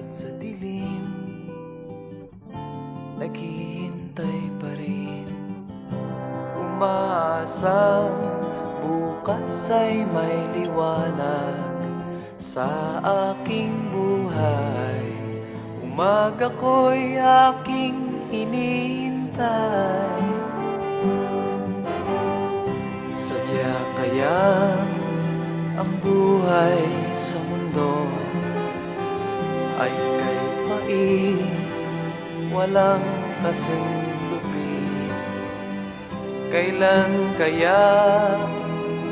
sa dilim, naghihintay pa rin, umaasang bukas ay may liwanag sa aking buhay. Umaga ko'y aking hinihintay. Sadya kaya ang buhay sa mundo ay kay pait, walang kasing lupit. Kailan kaya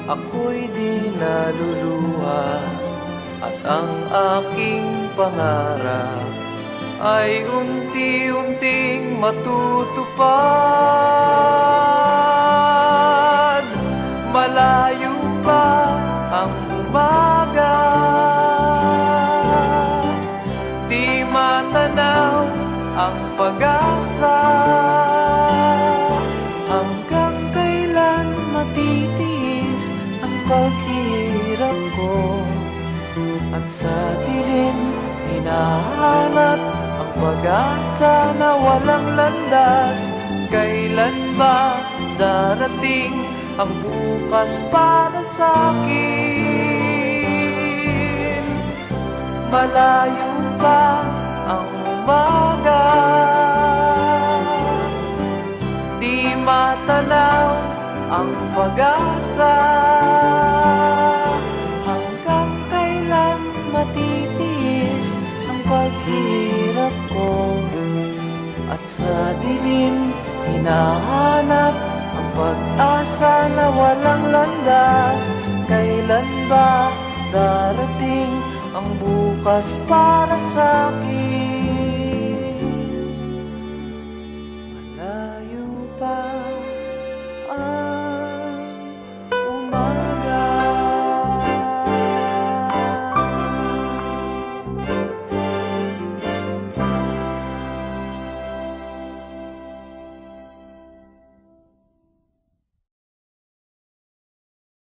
ako'y di naluluha at ang aking pangarap ay unti-unting matutupad? Malayo pa ang umaga, di matanaw ang pag-asa. Hanggang kailan matitiis ang paghihirap ko, at sa dilim hinahanap ang pag-asa na walang landas. Kailan ba darating ang bukas para sa'kin? Malayo pa ang umaga, di matanaw ang pag-asa. Hanggang kailan matitiis ang paghirap ko, at sa dilim hinahanap ang pag-asa na walang landas. Kailan ba darating ang bukas para sa'kin? Malayo pa